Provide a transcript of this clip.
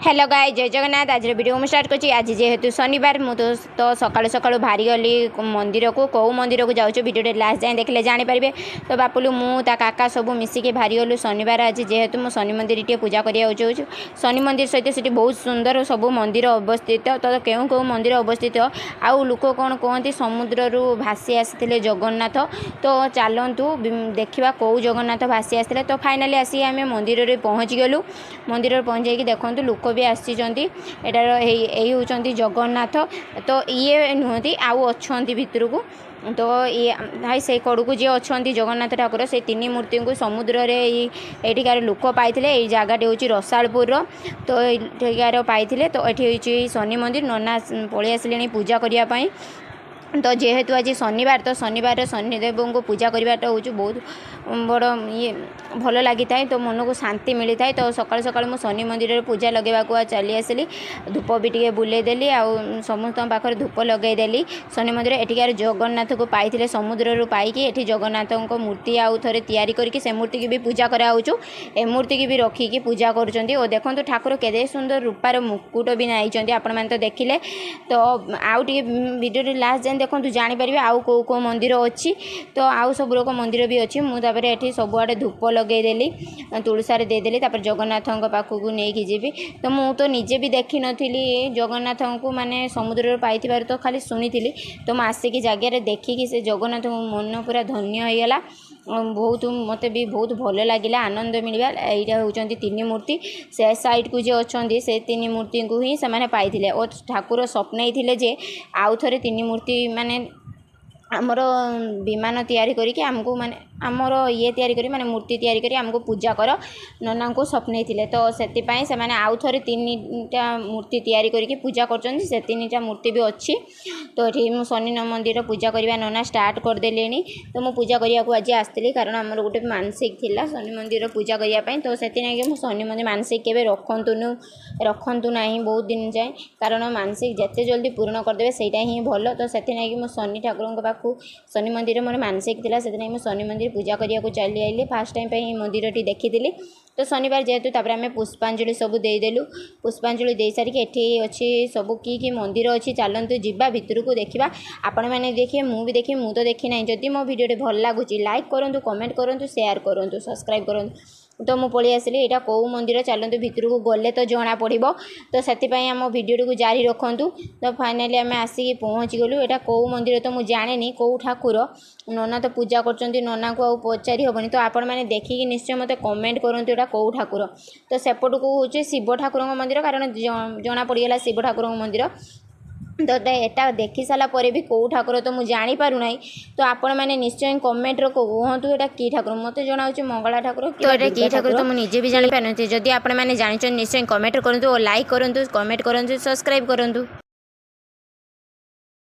Hello गाय जय जगन्नाथ। आज video मैं स्टार्ट कर आज जेहेतु शनिवार मुझे तो सकालू सकालू बाहरी गली मंदिर को कौ मंदिर को जाऊँ वीडियो लास्ट जाए देखले जानीपारे। तो बापुलू मुझा काका सब मिसिक बाहरी गलु शनिवार आज जेहेतु मुझे शनि मंदिर टे पूजा कराया चाहूँ। शनि मंदिर सहित से बहुत सुंदर सब मंदिर अवस्थित। तो क्यों क्यों मंदिर अवस्थित आउ लोक कौन कहते समुद्र भासी आसी जगन्नाथ। तो चलतु देखा कौ जगन्नाथ भासी आसते। तो फाइनाली आसिक आम मंदिर में पहुँची गलु। मंदिर में पहुँच जाकि देखु लोक भी आसीचंती एटार यही होचंती जगन्नाथ। तो ये नुहति आउ अछंती भितर को। तो ये भाई से कड़ को जी अच्छा जगन्नाथ ठाकुर से तीन मूर्ति को समुद्र रे एठिकार लोक पाई ये जगह हूँ रसालपुर। तो एठिकार पाई तो ये शनि मंदिर नना पलि आसिले पूजा करने। तो जेहेतु आज शनिवार तो शनिवार शनिदेव को पूजा करवाटा हूँ बहुत बड़ ये भल लगी था। तो मन को शांति मिली था। तो सकाल सकाल मुझे शनि मंदिर में पूजा लगेगा चली आसली। धूप भी टे बुलेदेली आउ समस्त पाखे धूप लगेदेली। शनि मंदिर एठिकार जगन्नाथ को पाई समुद्र पाई एठी जगन्नाथ मूर्ति आउ थे तैयारी करके से मूर्ति की भी पूजा कराऊँ। ए मूर्ति की भी रखिकी पूजा कर देखो ठाकुर केदे सुंदर रूपार मुकुट भी नाई आपण मैंने तो देखिले। तो आउ टे वीडियो लास्ट जाए देखो जानीपर आउ कौ कौ मंदिर अच्छी। तो आउ सब लोग मंदिर भी अच्छी मुझे ये सबुआड़े धूप लगेदेली तुलसारे देदेली जगन्नाथ पाखक नहीं जी। तो मुझे निजे भी देखी नी जगन्नाथ को माने समुद्र पाई तो खाली शुणी। तो मुझे आसिक जगार देखिकी से जगन्नाथ मन पूरा धन्य होगला। बहुत मत भी बहुत भल लगे आनंद मिलवा। यहाँ होती तीन मूर्ति से साइड को जो अच्छा से तीन मूर्ति को ही से पाई और ठाकुर स्वप्न थे आउ थे तीन मूर्ति माने आमर विमान तैयारी करके आमको माने आमर ये तैयारी करी माने मूर्ति तैयारी करी आमको पूजा कर नना को स्वप्न थे। तो से माने आउ थे तीनटा मूर्ति तैयारी करके पूजा कर तीनटा मूर्ति भी अच्छी। तो ये शनि मंदिर पूजा करवा नना स्टार्ट करदे। तो मु पूजा करने को आज आसती कारण आमर गोटे मानसिक थिला शनि मंदिर पूजा करने। तो से शनि मंदिर मानसिक के रखु ना बहुत दिन जाए कारण मानसिक जिते जल्दी पूर्ण करदे सहीटा ही भल। तो से शनि ठाकुर पाखु शनि मंदिर मोर मानसिक थिला से शनि मंदिर पूजा करने को चली आइली। फास्ट टाइम पे मंदिर टी देखी। तो शनिवार जेहेतु आम पुष्पांजलि सब देदेलु। पुष्पांजलि दे सारिक एठी अच्छी सब की मंदिर अच्छी चलतु जीवा भितर को देखा। आपण मैंने देखिए मुझे भी देखिए मुझे तो देखी ना। जदि मो वीडियो भल लगुच लाइक करूँ कमेंट करूँ शेयर करूँ सब्सक्राइब करूँ। तो मुझे पलि आसली यहाँ कौ मंदिर चलतु भितर को गले तो जना पड़ो। तो से आम वीडियो को जारी रखु। तो फाइनाली आम आसिक पहुँची गलु। यहाँ कौ मंदिर तो मुझे जाने कौ ठाकुर नना तो पूजा कर नना को आउ पचारि हेनी। तो आपण मैंने देखिए निश्चय मत कमेंट करूँ यहाँ कौ ठाकुर। तो सेपट को हूँ शिव ठाकुर मंदिर कारण जना पड़गला शिव ठाकुर मंदिर। तो यहाँ देखी सारापर भी कौ ठाकुर तो मुझे जानीपार ना। तो आपण मैंने निश्चय कमेंट कहतु यहाँ कि ठाकुर मत जना मंगला ठाकुर तो यहाँ कि ठाकुर तो मुझे भी जानी पारे। जदि आपण मैंने जानी निश्चय कमेंट करूँ और लाइक करूँ कमेंट करूँ सब्सक्राइब करूँ।